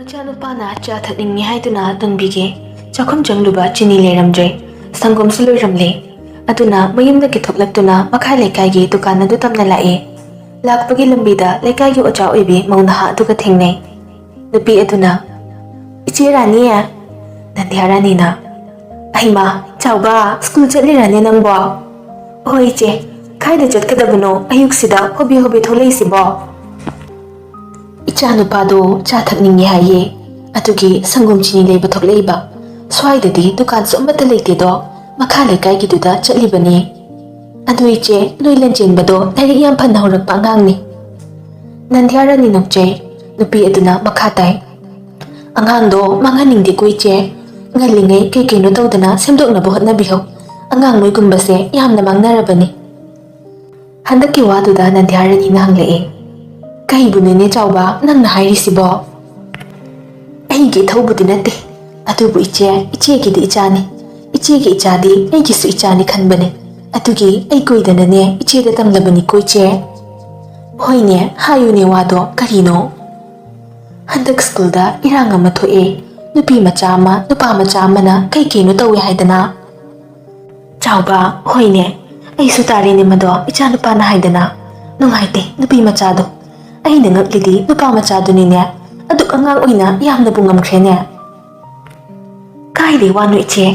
ꯃꯆꯥꯅꯨꯄꯥꯅ ꯆꯥ ꯊꯛꯅꯤꯡꯉꯤ ꯍꯥꯏꯗꯨꯅ ꯇꯨꯡꯕꯤꯒꯦ ꯆꯥꯛꯈꯨꯝ ꯆꯪꯂꯨꯕ ꯆꯤꯅꯤ ꯂꯩꯔꯝꯗ꯭ꯔꯦ ꯁꯪꯒꯣꯝꯁꯨ ꯂꯣꯏꯔꯝꯂꯦ ꯑꯗꯨꯅ ꯃꯌꯨꯝꯗꯒꯤ ꯊꯣꯛꯂꯛꯇꯨꯅ ꯃꯈꯥ ꯂꯩꯀꯥꯏꯒꯤ ꯗꯨꯀꯥꯟ ꯑꯗꯨ ꯇꯝꯅ ꯂꯥꯛꯑꯦ ꯂꯥꯛꯄꯒꯤ ꯂꯝꯕꯤꯗ ꯂꯩꯀꯥꯏꯒꯤ ꯑꯣꯖꯥ ꯑꯣꯏꯕꯤ ꯃꯧ ꯅꯍꯥ ꯑꯗꯨꯒ ꯊꯦꯡꯅꯩ ꯅꯨꯄꯤ ꯑꯗꯨꯅ ꯏꯆꯦ ꯔꯥꯅꯤ ꯅꯟꯗꯤꯌꯥ ꯔꯥꯅꯤꯅ ꯑꯩꯃ ꯆꯥꯎꯕ ꯁ꯭ꯀꯨꯜ ꯆꯠꯂꯤꯔꯅꯦ ꯅꯪꯕꯣ ꯍꯣꯏ ꯏꯆꯦ ꯀꯥꯏꯗ ꯆꯠꯀꯗꯕꯅꯣ ꯑꯌꯨꯛꯁꯤꯗ ꯍꯣꯕꯦ ꯍꯣꯕꯦ ꯊꯣꯛꯂꯛꯏꯁꯤꯕꯣ ꯏꯆꯥꯅꯨꯄꯥꯗꯣ ꯆꯥ ꯊꯛꯅꯤꯡꯉꯦ ꯍꯥꯏꯌꯦ ꯑꯗꯨꯒꯤ ꯁꯪꯒꯣꯝ ꯆꯤꯅꯤ ꯂꯩꯕ ꯊꯣꯛꯂꯛꯏꯕ ꯁ꯭ꯋꯥꯏꯗꯗꯤ ꯗꯨꯀꯥꯟꯁꯨ ꯑꯃꯠꯇ ꯂꯩꯇꯦꯗꯣ ꯃꯈꯥ ꯂꯩꯀꯥꯏꯒꯤꯗꯨꯗ ꯆꯠꯂꯤꯕꯅꯤ ꯑꯗꯨ ꯏꯆꯦ ꯅꯣꯏ ꯂꯟꯆꯦꯟꯕꯗꯣ ꯂꯥꯏꯔꯤꯛ ꯌꯥꯝ ꯐꯅ ꯍꯧꯔꯛꯄ ꯑꯉꯥꯡꯅꯤ ꯅꯟꯗꯤꯌꯥ ꯔꯥꯅꯤ ꯅꯣꯛꯆꯩ ꯅꯨꯄꯤ ꯑꯗꯨꯅ ꯃꯈꯥ ꯇꯥꯏ ꯑꯉꯥꯡꯗꯣ ꯃꯥꯡꯍꯟꯅꯤꯡꯗꯦꯀꯣ ꯏꯆꯦ ꯉꯜꯂꯤꯉꯩ ꯀꯩ ꯀꯩꯅꯣ ꯇꯧꯗꯅ ꯁꯦꯝꯗꯣꯛꯅꯕ ꯍꯣꯠꯅꯕꯤꯍꯧ ꯑꯉꯥꯡ ꯃꯣꯏꯒꯨꯝꯕꯁꯦ ꯌꯥꯝꯅ ꯃꯥꯡꯅꯔꯕꯅꯤ ꯍꯟꯗꯛꯀꯤ ꯋꯥꯗꯨꯗ ꯅꯟꯗꯤꯌꯥ ꯔꯥꯅꯤꯅ ꯍꯪꯂꯛꯑꯦ ꯀꯩꯕꯨꯅꯣꯅꯦ ꯆꯥꯎꯕ ꯅꯪꯅ ꯍꯥꯏꯔꯤꯁꯤꯕꯣ ꯑꯩꯒꯤ ꯏꯊꯧꯕꯨꯗꯤ ꯅꯠꯇꯦ ꯑꯗꯨꯕꯨ ꯏꯆꯦꯒꯤꯗꯤ ꯏꯆꯥꯅꯤ ꯏꯆꯦꯒꯤ ꯏꯆꯥꯗꯤ ꯑꯩꯒꯤꯁꯨ ꯏꯆꯥꯅꯤ ꯈꯟꯕꯅꯦ ꯑꯗꯨꯒꯤ ꯑꯩ ꯀꯨꯏꯗꯅꯅꯦ ꯏꯆꯦꯗ ꯇꯝꯂꯕꯅꯤꯀꯣ ꯏꯆꯦ ꯍꯣꯏꯅꯦ ꯍꯥꯏꯌꯨꯅꯦ ꯋꯥꯗꯣ ꯀꯔꯤꯅꯣ ꯍꯟꯗꯛ ꯁ꯭ꯀꯨꯜꯗ ꯏꯔꯥꯡ ꯑꯃ ꯊꯣꯛꯑꯦ ꯅꯨꯄꯤ ꯃꯆꯥ ꯑꯃ ꯅꯨꯄꯥ ꯃꯆꯥ ꯑꯃꯅ ꯀꯩ ꯀꯩꯅꯣ ꯇꯧꯋꯦ ꯍꯥꯏꯗꯅ ꯆꯥꯎꯕ ꯍꯣꯏꯅꯦ ꯑꯩꯁꯨ ꯇꯥꯔꯤꯅꯦ ꯃꯗꯣ ꯏꯆꯥꯅꯨꯄꯥꯅ ꯍꯥꯏꯗꯅ ꯅꯨꯡꯉꯥꯏꯇꯦ ꯅꯨꯄꯤ ꯃꯆꯥꯗꯣ ꯑꯩꯅ ꯉꯛꯂꯤꯗꯤ ꯅꯨꯄꯥ ꯃꯆꯥꯗꯨꯅꯤꯅꯦ ꯑꯗꯨꯛ ꯑꯉꯥꯡ ꯑꯣꯏꯅ ꯌꯥꯝꯅꯕꯨ ꯉꯝꯈ꯭ꯔꯦꯅꯦ ꯀꯥꯏꯗꯩ ꯋꯥꯅꯣ ꯏꯆꯦ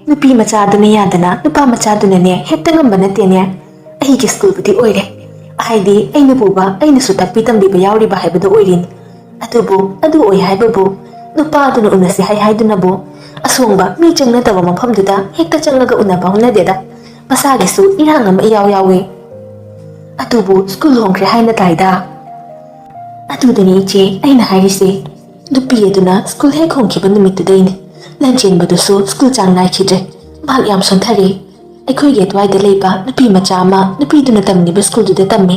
ꯅꯨꯄꯤ ꯃꯆꯥꯗꯨꯅ ꯌꯥꯗꯅ ꯅꯨꯄꯥ ꯃꯆꯥꯗꯨꯅꯅꯦ ꯍꯦꯛꯇ ꯉꯝꯕ ꯅꯠꯇꯦꯅꯦ ꯑꯩꯒꯤ ꯁ꯭ꯀꯨꯜꯕꯨꯗꯤ ꯑꯣꯏꯔꯦ ꯍꯥꯏꯗꯤ ꯑꯩꯅ ꯄꯨꯕ ꯑꯩꯅꯁꯨ ꯇꯥꯛꯄꯤ ꯇꯝꯕꯤꯕ ꯌꯥꯎꯔꯤꯕ ꯍꯥꯏꯕꯗꯨ ꯑꯣꯏꯔꯤꯅꯤ ꯑꯗꯨꯕꯨ ꯑꯗꯨ ꯑꯣꯏ ꯍꯥꯏꯕꯕꯨ ꯅꯨꯄꯥꯗꯨꯅ ꯎꯅꯁꯤ ꯍꯥꯏꯗꯨꯅꯕꯨ ꯑꯁꯣꯡꯕ ꯃꯤ ꯆꯪꯅꯗꯕ ꯃꯐꯝꯗꯨꯗ ꯍꯦꯛꯇ ꯆꯪꯂꯒ ꯎꯅꯕ ꯍꯧꯅꯗꯦꯗ ꯃꯁꯥꯒꯤꯁꯨ ꯏꯔꯥꯡ ꯑꯃ ꯏꯌꯥꯎ ꯌꯥꯎꯏ ꯑꯗꯨꯕꯨ ꯁ꯭ꯀꯨꯜ ꯍꯣꯡꯈ꯭ꯔꯦ ꯍꯥꯏꯅ ꯇꯥꯏꯗ ꯑꯗꯨꯗꯅꯤ ꯏꯆꯦ ꯑꯩꯅ ꯍꯥꯏꯔꯤꯁꯦ ꯅꯨꯄꯤ ꯑꯗꯨꯅ ꯁ꯭ꯀꯨꯜ ꯍꯦꯛ ꯍꯣꯡꯈꯤꯕ ꯅꯨꯃꯤꯠꯇꯨꯗꯩꯅꯤ ꯂꯟꯆꯦꯟꯕꯗꯨꯁꯨ ꯁ꯭ꯀꯨꯜ ꯆꯥꯡ ꯅꯥꯏꯈꯤꯗ꯭ꯔꯦ ꯃꯍꯥꯛ ꯌꯥꯝ ꯁꯣꯟꯊꯔꯦ ꯑꯩꯈꯣꯏꯒꯤ ꯑꯗꯨꯋꯥꯏꯗ ꯂꯩꯕ ꯅꯨꯄꯤ ꯃꯆꯥ ꯑꯃ ꯅꯨꯄꯤꯗꯨꯅ ꯇꯝꯂꯤꯕ ꯁ꯭ꯀꯨꯜꯗꯨꯗ ꯇꯝꯃꯤ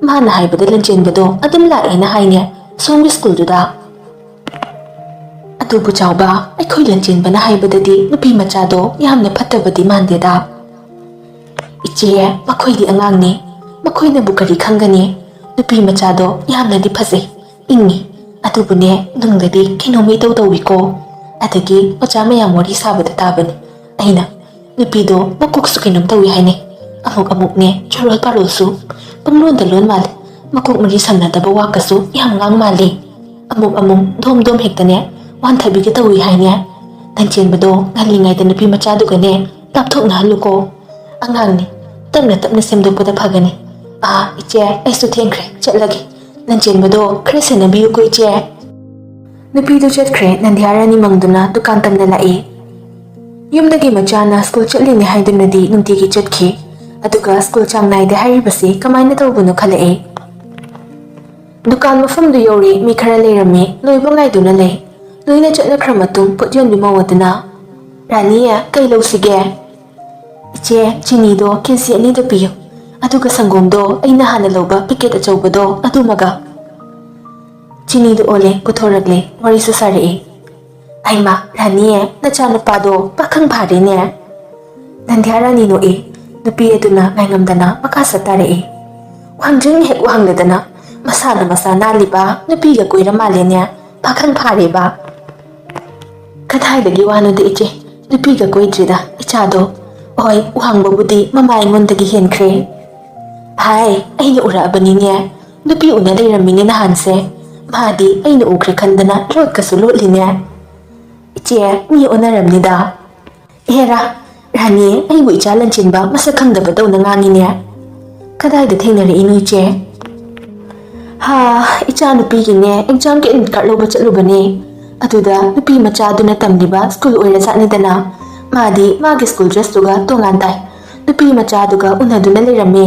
ꯃꯥꯅ ꯍꯥꯏꯕꯗ ꯂꯟꯆꯦꯟꯕꯗꯣ ꯑꯗꯨꯝ ꯂꯥꯛꯑꯦꯅ ꯍꯥꯏꯅꯦ ꯁꯣꯝꯒꯤ ꯁ꯭ꯀꯨꯜꯗꯨꯗ ꯑꯗꯨꯕꯨ ꯆꯥꯎꯕ ꯑꯩꯈꯣꯏ ꯂꯟꯆꯦꯟꯕꯅ ꯍꯥꯏꯕꯗꯗꯤ ꯅꯨꯄꯤ ꯃꯆꯥꯗꯣ ꯌꯥꯝꯅ ꯐꯠꯇꯕꯗꯤ ꯃꯥꯟꯗꯦꯗ ꯏꯆꯦ ꯃꯈꯣꯏꯗꯤ ꯑꯉꯥꯡꯅꯤ ꯃꯈꯣꯏꯅꯕꯨ ꯀꯔꯤ ꯈꯪꯒꯅꯤ ꯅꯨꯄꯤ ꯃꯆꯥꯗꯣ ꯌꯥꯝꯅꯗꯤ ꯐꯖꯩ ꯏꯪꯉꯤ ꯑꯗꯨꯕꯨꯅꯦ ꯅꯨꯡꯗꯗꯤ ꯀꯩꯅꯣꯝ ꯏꯇꯧ ꯇꯧꯏꯀꯣ ꯑꯗꯒꯤ ꯑꯣꯖꯥ ꯃꯌꯥꯝ ꯋꯥꯔꯤ ꯁꯥꯕꯗ ꯇꯥꯕꯅꯤ ꯑꯩꯅ ꯅꯨꯄꯤꯗꯣ ꯃꯀꯣꯛꯁꯨ ꯀꯩꯅꯣꯝ ꯇꯧꯏ ꯍꯥꯏꯅꯩ ꯑꯃꯨꯛ ꯑꯃꯨꯛꯅꯦ ꯆꯔꯣꯜ ꯄꯥꯔꯣꯜꯁꯨ ꯄꯪꯂꯣꯟꯗ ꯂꯣꯟ ꯃꯥꯜꯂꯤ ꯃꯀꯣꯛ ꯃꯔꯤ ꯁꯝꯅꯗꯕ ꯋꯥꯀꯁꯨ ꯌꯥꯝ ꯉꯥꯡ ꯃꯥꯜꯂꯤ ꯑꯃꯨꯛ ꯗꯣꯝ ꯗꯣꯝ ꯍꯦꯛꯇꯅꯦ ꯋꯥꯟꯊꯕꯤꯒ ꯇꯧꯏ ꯍꯥꯏꯅꯦ ꯂꯟꯆꯦꯟꯕꯗꯣ ꯉꯜꯂꯤꯉꯩꯗ ꯅꯨꯄꯤ ꯃꯆꯥꯗꯨꯒꯅꯦ ꯂꯥꯞꯊꯣꯛꯅꯍꯜꯂꯨꯀꯣ ꯑꯉꯥꯡꯅꯤ ꯇꯞꯅ ꯇꯞꯅ ꯁꯦꯝꯗꯣꯛꯄꯗ ꯐꯒꯅꯤ ꯏꯆꯦ ꯑꯩꯁꯨ ꯊꯦꯡꯈ꯭ꯔꯦ ꯆꯠꯂꯒꯦ ꯂꯟꯆꯦꯟꯕꯗꯣ ꯈꯔ ꯁꯦꯟꯅꯕꯤꯌꯨꯀꯣ ꯏꯆꯦ ꯅꯨꯄꯤꯗꯨ ꯆꯠꯈ꯭ꯔꯦ ꯅꯟꯗꯤꯌꯥ ꯔꯥꯅꯤ ꯃꯪꯗꯨꯅ ꯗꯨꯀꯥꯟ ꯇꯝꯅ ꯂꯥꯛꯏ ꯌꯨꯝꯗꯒꯤ ꯃꯆꯥꯅ ꯁ꯭ꯀꯨꯜ ꯆꯠꯂꯤꯅꯦ ꯍꯥꯏꯗꯨꯅꯗꯤ ꯅꯨꯡꯇꯤꯒꯤ ꯆꯠꯈꯤ ꯑꯗꯨꯒ ꯁ꯭ꯀꯨꯜ ꯆꯥꯡ ꯅꯥꯏꯗꯦ ꯍꯥꯏꯔꯤꯕꯁꯤ ꯀꯃꯥꯏꯅ ꯇꯧꯕꯅꯣ ꯈꯜꯂꯛꯏ ꯗꯨꯀꯥꯟ ꯃꯐꯝꯗꯨ ꯌꯧꯔꯤ ꯃꯤ ꯈꯔ ꯂꯩꯔꯝꯃꯤ ꯂꯣꯏꯕ ꯉꯥꯏꯗꯨꯅ ꯂꯩ ꯂꯣꯏꯅ ꯆꯠꯅꯈ꯭ꯔ ꯃꯇꯨꯡ ꯄꯣꯠ ꯌꯣꯟꯕꯤ ꯃꯧ ꯑꯗꯨꯅ ꯔꯥꯅꯤ ꯀꯩ ꯂꯧꯁꯤꯒꯦ ꯏꯆꯦ ꯆꯤꯅꯤꯗꯣ ꯀꯦꯖꯤ 2ꯗ ꯄꯤꯌꯨ ꯑꯗꯨꯒ ꯁꯪꯒꯣꯝꯗꯣ ꯑꯩꯅ ꯍꯥꯟꯅ ꯂꯧꯕ ꯄꯤꯀꯦꯠ ꯑꯆꯧꯕꯗꯣ ꯑꯗꯨꯃꯒ ꯆꯤꯅꯤꯗꯨ ꯑꯣꯜꯂꯦ ꯄꯨꯊꯣꯔꯛꯂꯦ ꯋꯥꯔꯤꯁꯨ ꯁꯥꯔꯛꯏ ꯑꯩꯃ ꯔꯥꯅꯤ ꯅꯆꯥꯅꯨꯄꯥꯗꯣ ꯄꯥꯈꯪ ꯐꯥꯔꯦꯅꯦ ꯅꯟꯗꯤꯌꯥ ꯔꯥꯅꯤ ꯅꯣꯛꯏ ꯅꯨꯄꯤ ꯑꯗꯨꯅ ꯉꯥꯏꯉꯝꯗꯅ ꯃꯈꯥ ꯁꯠꯇꯥꯔꯛꯏ ꯋꯥꯡꯗ꯭ꯔꯤꯡ ꯍꯦꯛ ꯋꯥꯡꯂꯗꯅ ꯃꯁꯥꯅ ꯃꯁꯥ ꯅꯥꯜꯂꯤꯕ ꯅꯨꯄꯤꯒ ꯀꯣꯏꯔ ꯃꯥꯜꯂꯦꯅꯦ ꯄꯥꯈꯪ ꯐꯥꯔꯦꯕ ꯀꯗꯥꯏꯗꯒꯤ ꯋꯥꯅꯣꯗ ꯏꯆꯦ ꯅꯨꯄꯤꯒ ꯀꯣꯏꯗ꯭ꯔꯤꯗ ꯏꯆꯥꯗꯣ ꯍꯣꯏ ꯋꯥꯡꯕꯕꯨꯗꯤ ꯃꯃꯥ ꯑꯩꯉꯣꯟꯗꯒꯤ ꯍꯦꯟꯈ꯭ꯔꯦ ꯑꯩꯅ ꯎꯔꯛꯑꯕꯅꯤꯅꯦ ꯅꯨꯄꯤ ꯎꯅ ꯂꯩꯔꯝꯃꯤꯅꯦ ꯅꯍꯥꯟꯁꯦ ꯃꯥꯗꯤ ꯑꯩꯅ ꯎꯈ꯭ꯔꯦ ꯈꯟꯗꯅ ꯂꯣꯠꯀꯁꯨ ꯂꯣꯠꯂꯤꯅꯦ ꯏꯆꯦ ꯃꯤ ꯑꯣꯟꯅꯔꯝꯅꯤꯗ ꯑꯦꯔꯥ ꯔꯥꯅꯤ ꯑꯩꯕꯨ ꯏꯆꯥ ꯂꯟꯆꯦꯟꯕ ꯃꯁꯛ ꯈꯪꯗꯕꯗꯧꯅ ꯉꯥꯡꯉꯤꯅꯦ ꯀꯗꯥꯏꯗ ꯊꯦꯡꯅꯔꯛꯏꯅꯣ ꯏꯆꯦ ꯏꯆꯥ ꯅꯨꯄꯤꯒꯤꯅꯦ ꯑꯦꯛꯖꯥꯝꯒꯤ ꯑꯦꯗꯃꯤꯠ ꯀꯥꯔꯗ ꯂꯧꯕ ꯆꯠꯂꯨꯕꯅꯦ ꯑꯗꯨꯗ ꯅꯨꯄꯤ ꯃꯆꯥꯗꯨꯅ ꯇꯝꯂꯤꯕ ꯁ꯭ꯀꯨꯜ ꯑꯣꯏꯔꯖꯥꯠꯅꯤꯗꯅ ꯃꯥꯗꯤ ꯃꯥꯒꯤ ꯁ꯭ꯀꯨꯜ ꯗ꯭ꯔꯦꯁꯇꯨꯒ ꯇꯣꯉꯥꯟ ꯇꯥꯏ ꯅꯨꯄꯤ ꯃꯆꯥꯗꯨꯒ ꯎꯅꯗꯨꯅ ꯂꯩꯔꯝꯃꯦ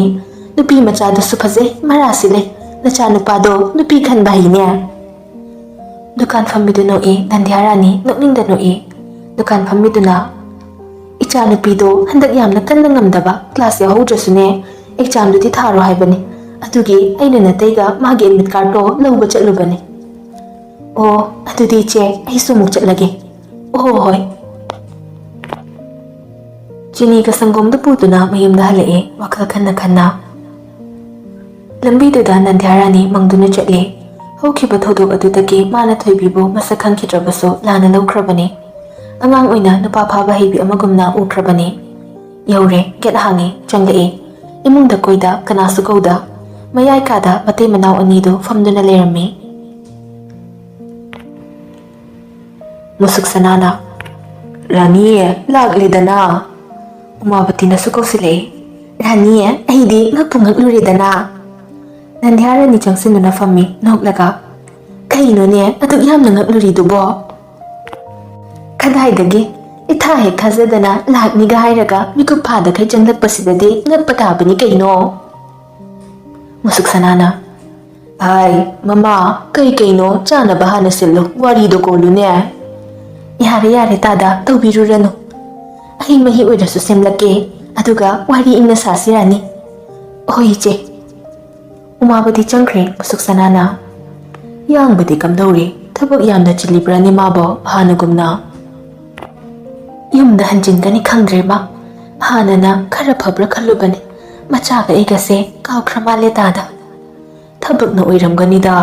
ꯅꯨꯄꯤ ꯃꯆꯥꯗꯨꯁꯨ ꯐꯖꯩ ꯃꯔꯥꯁꯤ ꯂꯩ ꯅꯆꯥꯅꯨꯄꯥꯗꯣ ꯅꯨꯄꯤ ꯈꯟꯕ ꯍꯩꯅꯦ ꯗꯨꯀꯥꯟ ꯐꯝꯕꯤꯗꯨ ꯅꯣꯛꯏ ꯅꯟꯗꯤꯌꯥ ꯔꯥꯅꯤ ꯅꯣꯛꯅꯤꯡꯗ ꯅꯣꯛꯏ ꯗꯨꯀꯥꯟ ꯐꯝꯕꯤꯗꯨꯅ ꯏꯆꯥ ꯅꯨꯄꯤꯗꯣ ꯍꯟꯗꯛ ꯌꯥꯝꯅ ꯀꯟꯅ ꯉꯝꯗꯕ ꯀ꯭ꯂꯥꯁ ꯌꯥꯎꯍꯧꯗ꯭ꯔꯁꯨꯅꯦ ꯑꯦꯛꯖꯥꯝꯗꯨꯗꯤ ꯊꯥꯔꯣ ꯍꯥꯏꯕꯅꯤ ꯑꯗꯨꯒꯤ ꯑꯩꯅ ꯅꯇꯩꯒ ꯃꯥꯒꯤ ꯑꯦꯗꯃꯤꯠ ꯀꯥꯔꯗꯇꯣ ꯂꯧꯕ ꯆꯠꯂꯨꯕꯅꯤ ꯑꯣ ꯑꯗꯨꯗꯤ ꯏꯆꯦ ꯑꯩꯁꯨ ꯑꯃꯨꯛ ꯆꯠꯂꯒꯦ ꯍꯣꯏ ꯆꯤꯅꯤꯒ ꯁꯪꯒꯣꯝꯗ ꯄꯨꯗꯨꯅ ꯃꯌꯨꯝꯗ ꯍꯜꯂꯛꯑꯦ ꯋꯥꯈꯜ ꯈꯟꯅ ꯈꯟꯅ ꯂꯝꯕꯤꯗꯨꯗ ꯅꯟꯗꯤꯌꯥ ꯔꯥꯅꯤ ꯃꯪꯗꯨꯅ ꯆꯠꯂꯤ ꯍꯧꯈꯤꯕ ꯊꯧꯗꯣꯛ ꯑꯗꯨꯗꯒꯤ ꯃꯥꯅ ꯊꯣꯏꯕꯤꯕꯨ ꯃꯁꯛ ꯈꯪꯈꯤꯗ꯭ꯔꯕꯁꯨ ꯂꯥꯟꯅ ꯂꯧꯈ꯭ꯔꯕꯅꯤ꯫ ꯑꯉꯥꯡ ꯑꯣꯏꯅ ꯅꯨꯄꯥ ꯐꯥꯕ ꯍꯩꯕꯤ ꯑꯃꯒꯨꯝꯅ ꯎꯈ꯭ꯔꯕꯅꯤ꯫ ꯌꯧꯔꯦ, ꯒꯦꯠ ꯍꯥꯡꯉꯦ, ꯆꯪꯂꯛꯑꯦ꯫ ꯏꯃꯨꯡꯗ ꯀꯣꯏꯗ, ꯀꯅꯥꯁꯨ ꯀꯧꯗ꯫ ꯃꯌꯥꯏ ꯀꯥꯗ ꯃꯇꯩ ꯃꯅꯥꯎ ꯑꯅꯤꯗꯨ ꯐꯝꯗꯨꯅ ꯂꯩꯔꯝꯃꯤ꯫ ꯃꯨꯁꯨꯛ ꯁꯅꯥꯅ, "ꯔꯥꯅꯤ, ꯂꯥꯛꯂꯦꯗꯅ"꯫ ꯎꯃꯥꯕꯇꯤꯅꯁꯨ ꯀꯧꯁꯤꯜꯂꯛꯏ꯫ "ꯔꯥꯅꯤ, ꯑꯩꯗꯤ ꯉꯛꯄꯨ ꯉꯛꯂꯨꯔꯦꯗꯅ"꯫ ꯅꯟꯗ꯭ꯌꯥꯔꯥꯅꯤ ꯆꯪꯁꯤꯟꯗꯨꯅ ꯐꯝꯃꯤ ꯅꯣꯛꯂꯒ꯫ "ꯀꯩꯅꯣꯅꯦ ꯑꯗꯨꯛ ꯌꯥꯝꯅ ꯉꯛꯂꯨꯔꯤꯗꯨꯕꯣ? ꯀꯗꯥꯏꯗꯒꯤ ꯏꯊꯥ ꯍꯦꯛ ꯊꯥꯖꯗꯅ ꯂꯥꯛꯅꯤꯒ ꯍꯥꯏꯔꯒ ꯃꯤꯀꯨꯞ ꯐꯥꯗꯈꯩ ꯆꯪꯂꯛꯄꯁꯤꯗꯗꯤ ꯉꯛꯄ ꯇꯥꯕꯅꯤ ꯀꯩꯅꯣ"꯫ ꯃꯨꯁꯨꯛ ꯁꯅꯥꯅ, "ꯍꯥꯏ ꯃꯃꯥ, ꯀꯩꯅꯣ ꯆꯥꯅꯕ ꯍꯥꯟꯅ ꯁꯤꯜꯂꯨ, ꯋꯥꯔꯤꯗꯣ ꯀꯣꯜꯂꯨꯅꯦ"꯫ "ꯌꯥꯔꯦ ꯌꯥꯔꯦ ꯇꯥꯗ, ꯇꯧꯕꯤꯔꯨꯔꯅꯨ. ꯑꯍꯤꯡ ꯃꯍꯤ ꯑꯣꯏꯔꯁꯨ ꯁꯦꯝꯂꯛꯀꯦ, ꯑꯗꯨꯒ ꯋꯥꯔꯤ ꯏꯪꯅ ꯁꯥꯁꯤ ꯔꯥꯅꯤ"꯫ "ꯍꯣꯏ ꯏꯆꯦ"꯫ ꯎꯃꯥꯕꯇꯤ ꯆꯪꯈ꯭ꯔꯦ ꯃꯨꯁꯨꯛ ꯁꯅꯥꯅ꯫ "ꯌꯥꯡꯕꯗꯤ ꯀꯝꯗꯧꯔꯤ? ꯊꯕꯛ ꯌꯥꯝꯅ ꯆꯤꯜꯂꯤꯕ꯭ꯔꯥꯅꯦ ꯃꯥꯕꯣ ꯍꯥꯟꯅꯒꯨꯝꯅ"꯫ "ꯌꯨꯝꯗ ꯍꯟꯖꯤꯟꯒꯅꯤ ꯈꯪꯗ꯭ꯔꯦ ꯃꯥ. ꯍꯥꯟꯅꯅ ꯈꯔ ꯐꯕ꯭ꯔꯥ ꯈꯜꯂꯨꯕꯅꯤ, ꯃꯆꯥꯒ ꯑꯩꯒꯁꯦ ꯀꯥꯎꯈ꯭ꯔ ꯃꯥꯜꯂꯦ ꯇꯥꯗ"꯫ "ꯊꯕꯛꯅ ꯑꯣꯏꯔꯝꯒꯅꯤꯗ.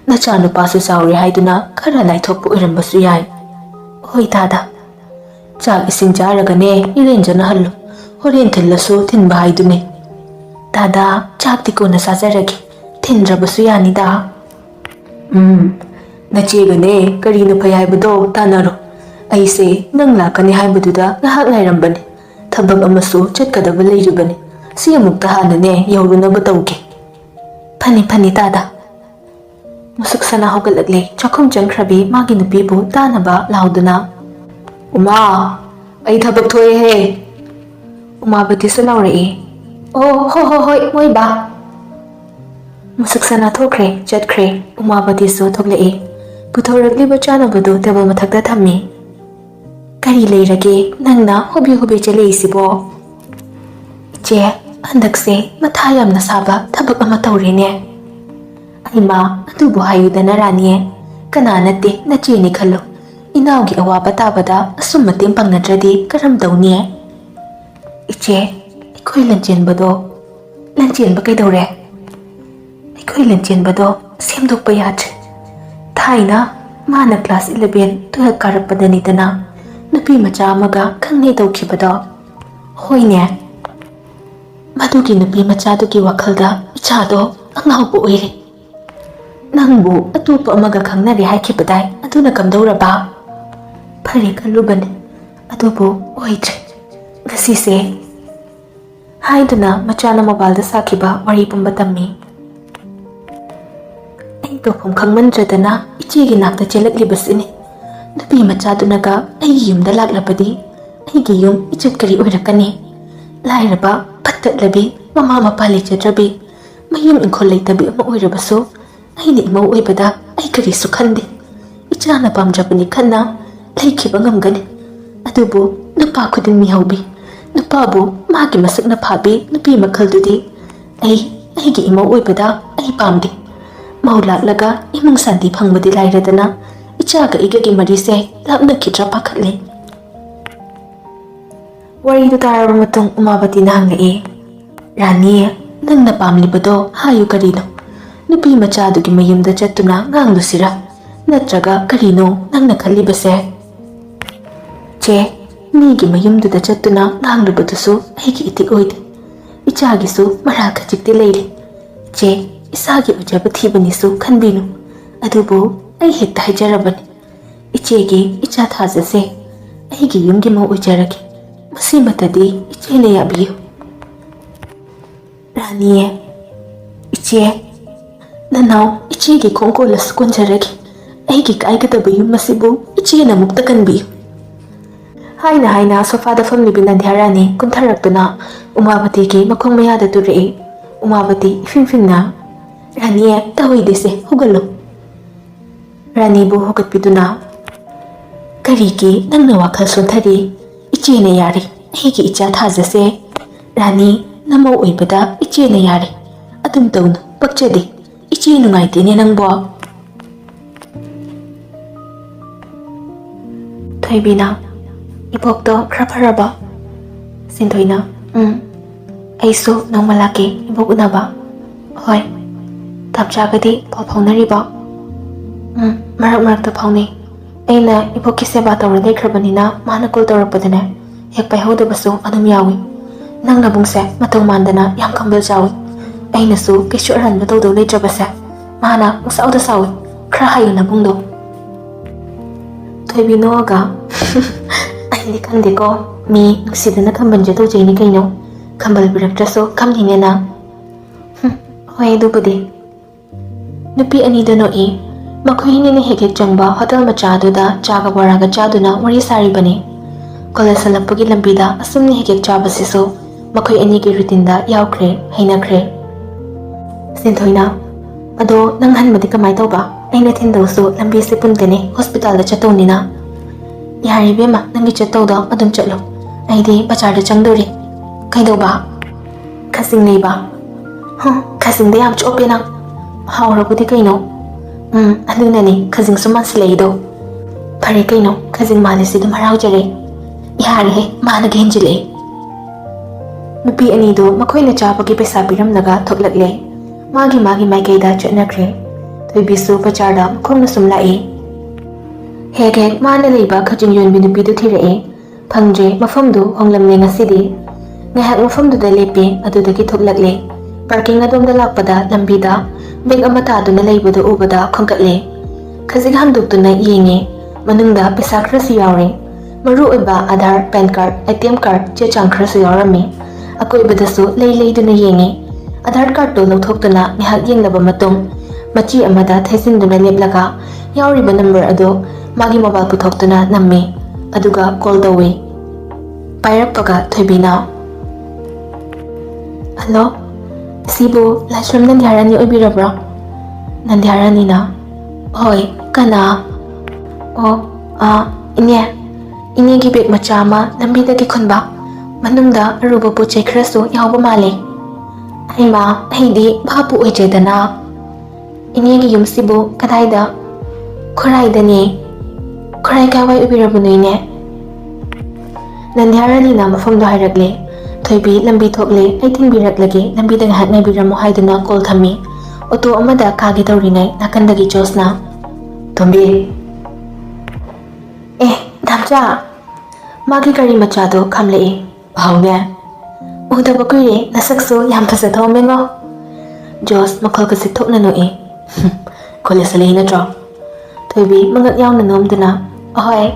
ꯅꯆꯥꯅꯨꯄꯥꯁꯨ ꯆꯥꯎꯔꯦ ꯍꯥꯏꯗꯨꯅ ꯈꯔ ꯂꯥꯏꯊꯣꯛꯄ ꯑꯣꯏꯔꯝꯕꯁꯨ ꯌꯥꯏ"꯫ "ꯍꯣꯏ ꯇꯥꯗ"꯫ "ꯆꯥꯛ ꯏꯁꯤꯡ ꯆꯥꯔꯒꯅꯦ ꯏꯔꯦꯟꯖꯅ ꯍꯜꯂꯨ, ꯍꯣꯔꯦꯟ ꯊꯤꯜꯂꯁꯨ ꯊꯤꯟꯕ ꯍꯥꯏꯗꯨꯅꯦ"꯫ "ꯇꯥꯗ, ꯆꯥꯛꯇꯤ ꯀꯣꯟꯅ ꯆꯥꯖꯔꯒꯦ, ꯊꯤꯟꯗ꯭ꯔꯕꯁꯨ ꯌꯥꯅꯤꯗ"꯫ "ꯅꯆꯦꯒꯅꯦ ꯀꯔꯤꯅ ꯐꯩ ꯍꯥꯏꯕꯗꯣ ꯇꯥꯟꯅꯔꯣ. ꯑꯩꯁꯦ ꯅꯪ ꯂꯥꯛꯀꯅꯤ ꯍꯥꯏꯕꯗꯨꯗ ꯉꯥꯏꯍꯥꯛ ꯉꯥꯏꯔꯝꯕꯅꯤ. ꯊꯕꯛ ꯑꯃꯁꯨ ꯆꯠꯀꯗꯕ ꯂꯩꯔꯤꯕꯅꯤ. ꯁꯤ ꯑꯃꯨꯛꯇ ꯍꯥꯟꯅꯅꯦ ꯌꯧꯔꯨꯅꯕ ꯇꯧꯒꯦ"꯫ "ꯐꯅꯤ ꯐꯅꯤ ꯇꯥꯗ"꯫ ꯃꯨꯁꯨꯛ ꯁꯅꯥ ꯍꯧꯒꯠꯂꯛꯂꯦ ꯆꯥꯛꯈꯨꯝ ꯆꯪꯈ꯭ꯔꯕꯤ ꯃꯥꯒꯤ ꯅꯨꯄꯤꯕꯨ ꯇꯥꯅꯕ ꯂꯥꯎꯗꯨꯅ꯫ "ꯎꯃꯥ, ꯑꯩ ꯊꯕꯛ ꯊꯣꯛꯑꯦꯍꯦ"꯫ ꯎꯃꯥꯕꯇꯤꯁꯨ ꯂꯥꯎꯔꯛꯏ꯫ "ꯑꯣ ꯍꯣꯏ ꯃꯣꯏ ꯕꯥ"꯫ ꯃꯨꯁꯨꯛ ꯁꯅꯥ ꯊꯣꯛꯈ꯭ꯔꯦ ꯆꯠꯈ꯭ꯔꯦ꯫ ꯎꯃꯥꯕꯇꯤꯁꯨ ꯊꯣꯛꯂꯛꯏ꯫ ꯄꯨꯊꯣꯔꯛꯂꯤꯕ ꯆꯥꯅꯕꯗꯨ ꯇꯦꯕꯜ ꯃꯊꯛꯇ ꯊꯝꯃꯤ꯫ "ꯀꯔꯤ ꯂꯩꯔꯒꯦ ꯅꯪꯅ ꯍꯣꯕꯦ ꯍꯣꯕꯦ ꯆꯠꯂꯛꯏꯁꯤꯕꯣ"꯫ "ꯏꯆꯦ, ꯍꯟꯗꯛꯁꯦ ꯃꯊꯥ ꯌꯥꯝꯅ ꯁꯥꯕ ꯊꯕꯛ ꯑꯃ ꯇꯧꯔꯦꯅꯦ"꯫ "ꯑꯩꯃꯥ, ꯑꯗꯨꯕꯨ ꯍꯥꯏꯌꯨꯗꯅ ꯔꯥꯅꯤ. ꯀꯅꯥ ꯅꯠꯇꯦ ꯅꯆꯦꯅꯤ ꯈꯜꯂꯨ. ꯏꯅꯥꯎꯒꯤ ꯑꯋꯥꯕ ꯇꯥꯕꯗ ꯑꯁꯨꯝ ꯃꯇꯦꯡ ꯄꯥꯡꯅꯗ꯭ꯔꯗꯤ ꯀꯔꯝ ꯇꯧꯅꯤ"꯫ "ꯏꯆꯦ, ꯑꯩꯈꯣꯏ ꯂꯟꯆꯦꯟꯕꯗꯣ"꯫ "ꯂꯟꯆꯦꯟꯕ ꯀꯩꯗꯧꯔꯦ"? "ꯑꯩꯈꯣꯏ ꯂꯟꯆꯦꯟꯕꯗꯣ ꯁꯦꯝꯗꯣꯛꯄ ꯌꯥꯗ꯭ꯔꯦ. ꯊꯥꯏꯅ ꯃꯥꯅ ꯀ꯭ꯂꯥꯁ 11-12 ꯀꯥꯔꯛꯄꯗꯅꯤꯗꯅ ꯅꯨꯄꯤ ꯃꯆꯥ ꯑꯃꯒ ꯈꯪꯅꯩ ꯇꯧꯈꯤꯕꯗꯣ"꯫ "ꯍꯣꯏꯅꯦ". "ꯃꯗꯨꯒꯤ ꯅꯨꯄꯤ ꯃꯆꯥꯗꯨꯒꯤ ꯋꯥꯈꯜꯗ ꯏꯆꯥꯗꯣ ꯑꯉꯥꯎꯕ ꯑꯣꯏꯔꯦ. ꯅꯪꯕꯨ ꯑꯇꯣꯞꯄ ꯑꯃꯒ ꯈꯪꯅꯔꯦ ꯍꯥꯏꯈꯤꯕꯗꯥꯏ, ꯑꯗꯨꯅ ꯀꯝꯗꯧꯔꯕ"? "ꯐꯔꯦ ꯈꯜꯂꯨꯕꯅꯤ, ꯑꯗꯨꯕꯨ ꯑꯣꯏꯗ꯭ꯔꯦ. ꯉꯁꯤꯁꯦ"꯫ ꯍꯥꯏꯗꯨꯅ ꯃꯆꯥꯅ ꯃꯣꯕꯥꯏꯜꯗ ꯁꯥꯈꯤꯕ ꯋꯥꯔꯤ ꯄꯨꯝꯕ ꯇꯝꯃꯤ꯫ "ꯑꯩ ꯇꯧꯐꯝ ꯈꯪꯃꯟꯗ꯭ꯔꯗꯅ ꯏꯆꯦꯒꯤ ꯅꯥꯛꯇ ꯆꯦꯜꯂꯛꯂꯤꯕꯁꯤꯅꯤ. ꯅꯨꯄꯤ ꯃꯆꯥꯗꯨꯅꯒ ꯑꯩꯒꯤ ꯌꯨꯝꯗ ꯂꯥꯛꯂꯕꯗꯤ ꯑꯩꯒꯤ ꯌꯨꯝ ꯏꯖꯠ ꯀꯔꯤ ꯑꯣꯏꯔꯛꯀꯅꯤ? ꯂꯥꯏꯔꯕ, ꯐꯠꯇꯠꯂꯕꯤ, ꯃꯃꯥ ꯃꯄꯥ ꯂꯩꯖꯗ꯭ꯔꯕꯤ, ꯃꯌꯨꯝ ꯏꯪꯈꯣꯜ ꯂꯩꯇꯕꯤ ꯑꯃ ꯑꯣꯏꯔꯕꯁꯨ ꯑꯩꯅ ꯏꯃꯧ ꯑꯣꯏꯕꯗ ꯑꯩ ꯀꯔꯤꯁꯨ ꯈꯟꯗꯦ. ꯏꯆꯥꯅ ꯄꯥꯝꯖꯕꯅꯤ ꯈꯟꯅ ꯂꯩꯈꯤꯕ ꯉꯝꯒꯅꯤ. ꯑꯗꯨꯕꯨ ꯅꯨꯄꯥ ꯈꯨꯗꯤꯡ ꯃꯤꯍꯧꯕꯤ, ꯅꯨꯄꯥꯕꯨ ꯃꯥꯒꯤ ꯃꯁꯛꯅ ꯐꯥꯕꯤ ꯅꯨꯄꯤ ꯃꯈꯜꯗꯨꯗꯤ ꯑꯩꯒꯤ ꯏꯃꯧ ꯑꯣꯏꯕꯗ ꯑꯩ ꯄꯥꯝꯗꯦ. ꯃꯧ ꯂꯥꯛꯂꯒ ꯏꯃꯨꯡ ꯁꯥꯟꯇꯤ ꯐꯪꯕꯗꯤ ꯂꯥꯏꯔꯗꯅ ꯏꯆꯥꯒ ꯑꯩꯒꯒꯤ ꯃꯔꯤꯁꯦ ꯂꯥꯞꯅꯈꯤꯗ꯭ꯔꯥ ꯄꯥꯈꯠꯂꯦ"꯫ ꯋꯥꯔꯤꯗꯨ ꯇꯥꯔꯕ ꯃꯇꯨꯡ ꯎꯃꯥꯕꯇꯤꯅ ꯍꯪꯂꯛꯏ꯫ "ꯔꯥꯅꯤ, ꯅꯪꯅ ꯄꯥꯝꯂꯤꯕꯗꯣ ꯍꯥꯏꯌꯨ ꯀꯔꯤꯅꯣ? ꯅꯨꯄꯤ ꯃꯆꯥꯗꯨꯒꯤ ꯃꯌꯨꯝꯗ ꯆꯠꯇꯨꯅ ꯉꯥꯡꯂꯨꯁꯤꯔꯥ? ꯅꯠꯇ꯭ꯔꯒ ꯀꯔꯤꯅꯣ ꯅꯪꯅ ꯈꯜꯂꯤꯕꯁꯦ"? "ꯆꯦ, ꯃꯤꯒꯤ ꯃꯌꯨꯝꯗꯨꯗ ꯆꯠꯇꯨꯅ ꯉꯥꯡꯂꯨꯕꯗꯨꯁꯨ ꯑꯩꯒꯤ ꯏꯊꯤꯛ ꯑꯣꯏꯗꯦ. ꯏꯆꯥꯒꯤꯁꯨ ꯃꯔꯥ ꯈꯖꯤꯛꯇꯤ ꯂꯩꯔꯤ. ꯏꯆꯦ, ꯏꯁꯥꯒꯤ ꯑꯣꯏꯖꯕ ꯊꯤꯕꯅꯤꯁꯨ ꯈꯟꯕꯤꯅꯨ. ꯑꯗꯨꯕꯨ ꯑꯩ ꯍꯦꯛꯇ ꯍꯥꯏꯖꯔꯕꯅꯤ. ꯏꯆꯦꯒꯤ ꯏꯆꯥ ꯊꯥꯖꯁꯦ. ꯑꯩꯒꯤ ꯌꯨꯝꯒꯤ ꯃꯧ ꯑꯣꯏꯖꯔꯒꯦ. ꯃꯁꯤꯃꯇꯗꯤ ꯏꯆꯦꯅ ꯌꯥꯕꯤꯌꯨ"꯫ "ꯔꯥꯅꯤ, ꯏꯆꯦ, ꯅꯅꯥꯎ ꯏꯆꯦꯒꯤ ꯈꯣꯡ ꯀꯣꯜꯂꯁꯨ ꯀꯣꯟꯖꯔꯒꯦ. ꯑꯩꯒꯤ ꯀꯥꯏꯒꯗꯕ ꯌꯨꯝ ꯑꯁꯤꯕꯨ ꯏꯆꯦꯅ ꯑꯃꯨꯛꯇ ꯀꯟꯕꯤꯌꯨ"꯫ ꯍꯥꯏꯅ ꯁꯣꯐꯥꯗ ꯐꯝꯂꯤꯕꯤ ꯅꯟꯗ꯭ꯌꯥꯔꯥꯅꯤ ꯀꯨꯝꯊꯔꯛꯇꯨꯅ ꯎꯃꯥꯕꯇꯤꯒꯤ ꯃꯈꯣꯡ ꯃꯌꯥꯗ ꯇꯨꯔꯛꯏ꯫ ꯎꯃꯥꯕꯇꯤ ꯏꯐꯤꯡ ꯐꯤꯡꯅ "ꯔꯥꯅꯤ, ꯇꯧꯏꯗꯤꯁꯦ, ꯍꯧꯒꯠꯂꯨ"꯫ ꯔꯥꯅꯤꯕꯨ ꯍꯧꯒꯠꯄꯤꯗꯨꯅ "ꯀꯔꯤꯒꯤ ꯅꯪꯅ ꯋꯥꯈꯜ ꯁꯣꯟꯊꯔꯤ? ꯏꯆꯦꯅ ꯌꯥꯔꯦ, ꯑꯩꯒꯤ ꯏꯆꯥ ꯊꯥꯖꯁꯦ. ꯔꯥꯅꯤ, ꯅꯃꯧ ꯑꯣꯏꯕꯗ ꯏꯆꯦꯅ ꯌꯥꯔꯦ. ꯑꯗꯨꯝ ꯇꯧꯅꯨ, ꯄꯛꯆꯗꯦ. ꯏꯆꯦ ꯅꯨꯡꯉꯥꯏꯇꯦꯅꯦ ꯅꯪꯕꯣ"꯫ ꯊꯣꯏꯕꯤꯅ "ꯏꯕꯣꯛꯇꯣ ꯈꯔ ꯐꯔꯕ"? ꯁꯤꯟꯊꯣꯏꯅ "ꯑꯩꯁꯨ ꯅꯣꯡꯃ ꯂꯥꯛꯀꯦ ꯏꯕꯣꯛ ꯎꯅꯕ"꯫ "ꯍꯣꯏ, ꯇꯥꯝꯆꯥꯒꯗꯤ ꯄꯥꯎ ꯐꯥꯎꯅꯔꯤꯕꯣ"? Marak-marakta faunay. Aina ibokki seba tawra leikhrabanina mana call tawrakpadane hek paihaudabasu adum yawi. Nang nabungse matau mandana yam kambal jawi. Ainasu kaisu aranba tawdaw leitrabase manangsauda sawi khra hayu nabungdo. Thoibi noaga aindi kandeko mi nungsidana kambanja tawjaini kaino kambal biraktrasu kamninena. Hoi dubudi. Nupi anida noi makhoi hek changba hotel machaduda chaga boraga chaduna wari saribani. College salapagi lambida asumni hek chabasisu makhoi ani ki routine yaukre hainakre. Sinthoina ado nang hanmadi kamai tawba aina thindawsu lambi se puntene hospital da chatawnina. Yari bema nangi chatawda adum chatlo. Aidi bachar da changdori. Kaidawba khasing neiba. Khasing da yam chope nang. Haurabudi kaino. Adunani khazing suman sileido. Pare kaino khazing malisi dum haraujare. Yari mana genjile. Nupi anido makoina chapagi paisa piramnaga thoklatle. Magi maikaida chatnakre. Thoibisu pacharda makhomna sumlai. Hek mana leiba khajing yonbi nupi du thirae. Phangje mafamdu honglamne ngasidi. Ngahak mafamdu da lepe adudagi thoklatle. Parking adom da lakpada lambida beg amata aduna leibada ubada khongkatle. Khazig hamduktuna yenge manungda paisa khrasi yaure. Maru oiba Aadhaar, PAN card, ATM card che chang khrasi yaurami. Akoibadasu leiduna yenge. Aadhaar card to lawthoktuna ngahak yenglaba matung machi amada thaisinduna leplaga yauriba number ado magi mobile puthoktuna nammi aduga call dawi. Pairakpaga thoibina. Hello? Sibu, Lashram Nandhyarani oibirabra? Nandhyarani na? Hoi, kana? Ine gi beg machama lambida gi khunba. Manungda aruba pochai khrasu yawba male. Aima, aidi bhapu oijedana. Ine gi yum sibu kadaida? Khoraida ni. Khorai kawai oibirabunuine. Nandhyarani na mafamdo hairagle. Thoibi lambi thokle ai thinbiraklage lambi da ngahak naibiramo haiduna call thami. Auto amada kagi tawringai nakandagi Josna. Tombi. Damcha. Magi gari machado khamlei. Bhaune. Udaba kuire nasaksu yam phasa thomengo. Jos makhol kasi thokna noi. College salei na tro. Thoibi mangat yauna nomduna. Ahoi.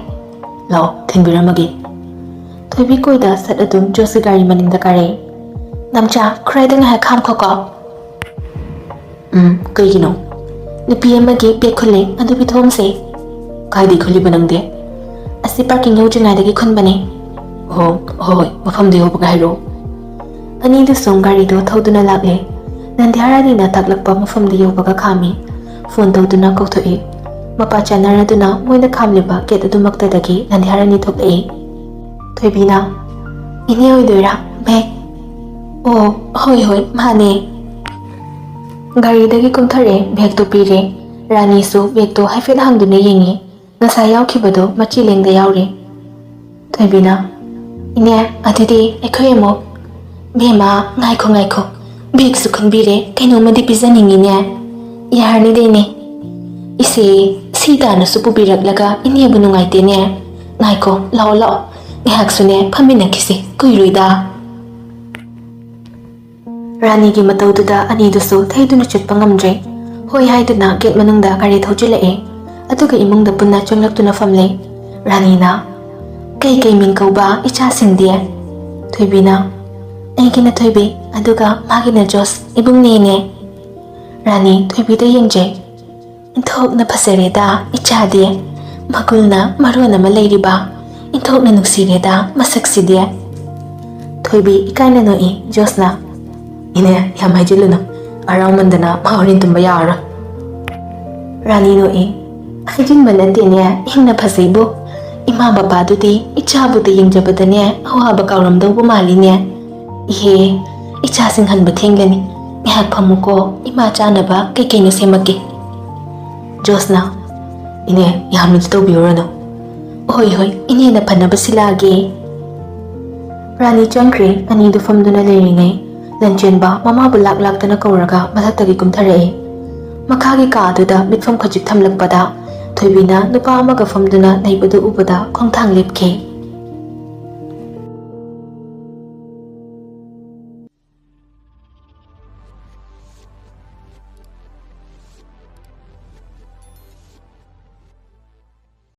Lo thinbiramagi. Thoibi koida sat adum Josi gari maningda kare. Namcha khraida ngahak kham khoko. Kaigino. Nupi amagi beg khule adu bithomse. Kaidi khuli banangde. Asi parking yawjingaidagi khunbane. Hoi, mafamda yawbaga hairo. Anidu sum garido thauduna lakle. Nandhyarani na taklakpa mafamda yawbaga khami. Phone tawduna kauthoi. Mapa chanaraduna moina khamliba get adumaktadagi Nandhyarani thoklei. Thoibina. Ine oidoira beg. Hoi, mane. Garidagi kumthare beg to pire. Rani su beg to haifet hangduna yengi. Nasa yaukibado machi lengda yaure. Thoibina. Ine adidi akhoi amok. Bema ngaiko. Beg su khunbire kaino madi pizaningine. Yarni dene. Ise sida na su pubiraklaga ine bu nungaitene. Ngaiko lao. Ngahak sune phaminakisi kuiruida. Rani gi matawduda anidusu thaiduna chutpa ngamdre. Hoi haiduna gate manungda gari thaujilae. Aduga imungda punna chonglaktu famle. Rani na. Kay mingkauba icha sindie. Thoibi na. Aiki na Thoibi. Aduga magi na Jos ibung nene. Rani Thoibi da yengje. Inthok na pasareda icha die. Magul na maro na malayriba. Inthok na nuksireda masaksidie. Thoibi ikay na noi Jos na. Ine yamay jiluno. Araw mandana maorin tumbayara. Rani noi. Hajin manante niya hingna pasaybo. Ima baba dudi ichabuti yengjabada niya awaba kauramdaw bumali niya. Ihe, ichasing hanba thenglani. Ngahak pamuko ima chanaba kay kaino semagi. Josna. Ine yamin to biyorano. Hoi, ine na panaba silagi. Rani Chankre anidu famduna leiringay. Lanchen ba mama bulak-lak na kauraga malatagi kumtharae. ꯃꯈꯥꯒꯤ ꯀꯥ ꯑꯗꯨꯗ ꯃꯤꯠꯐꯝ ꯈꯖꯤꯛ ꯊꯝꯂꯛꯄꯗ ꯊꯣꯏꯕꯤꯅ ꯅꯨꯄꯥ ꯑꯃꯒ ꯐꯝꯗꯨꯅ ꯂꯩꯕꯗꯨ ꯎꯕꯗ ꯈꯣꯡꯊꯥꯡ ꯂꯦꯞꯈꯤ꯫